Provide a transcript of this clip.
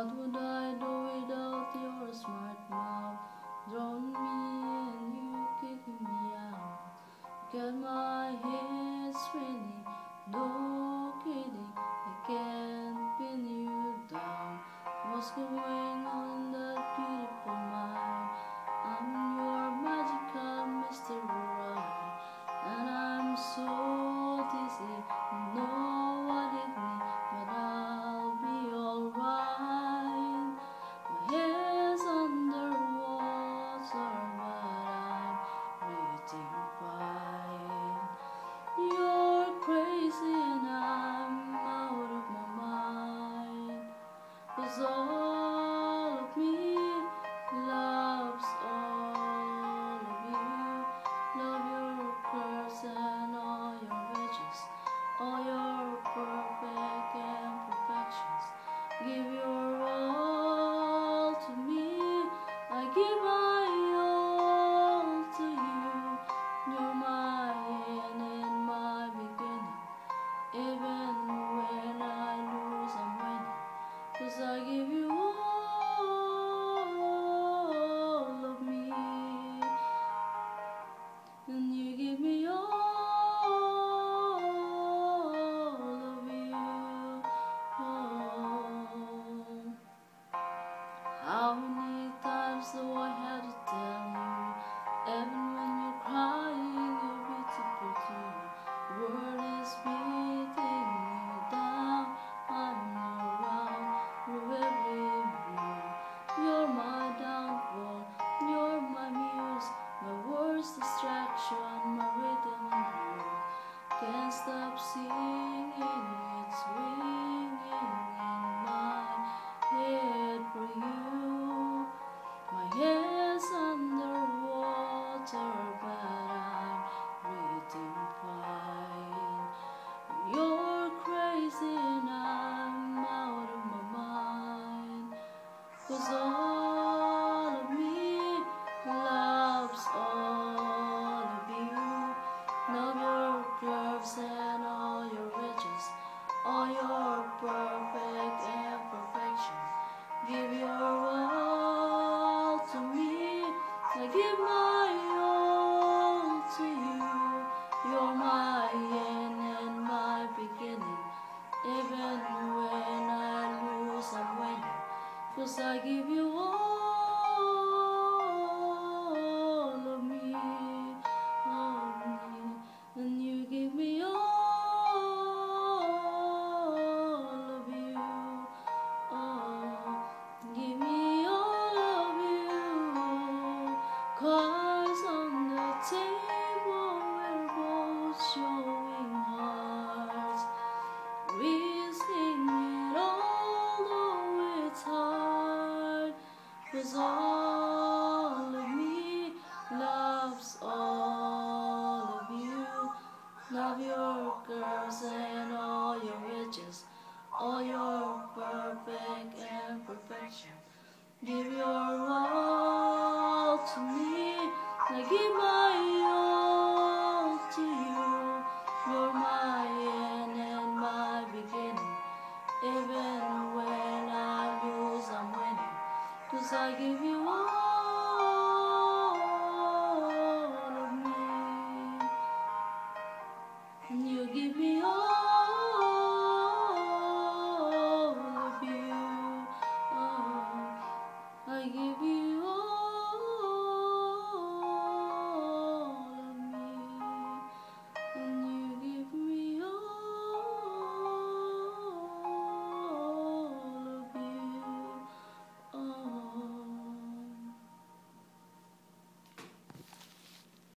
What would I do without your smart mouth? Drown me and you kick me out. Got my head spinning, no kidding, I can't pin you down. What's going on in that beautiful mind? I'm your magical mystery ride, and I'm so dizzy, you know what it means, but I'll be alright. My head's underwater, but I'm breathing fine. You're crazy and I'm out of my mind, 'cause all of me loves all of you. Love your curves and all your edges, all your perfect imperfections. Give your all to me, I give my all to you. You're my end and my beginning. Even when I lose, I'm winning, 'cause I give you all of me, and you give me all of you. Oh. How many times do I have to tell you? Even when you're crying, you're beautiful too. The world is beating you down. I'm around through every move. You're my downfall, you're my muse, my worst distraction, my rhythm and groove. Can't stop singing, it's ringing in my head for you. My head's underwater, but I'm breathing fine. You're crazy and I'm out of my mind, 'cause all of me loves all of you. Love your curves and all your edges, all your perfect imperfections. Give your all to me, I give my all to you. You're my end and my beginning. Even when I lose, I'm winning, 'cause I give you all of me, and you give me all of you. Oh, give me all of you. Cards on the table, we're both showing hearts, risking it all though it's hard, 'cause all of me loves all of you. Love your curves and all your edges, all your perfect imperfection. Give your all to me, I give my all to you. You're my end and my beginning. Even when I lose, I'm winning, 'cause I give you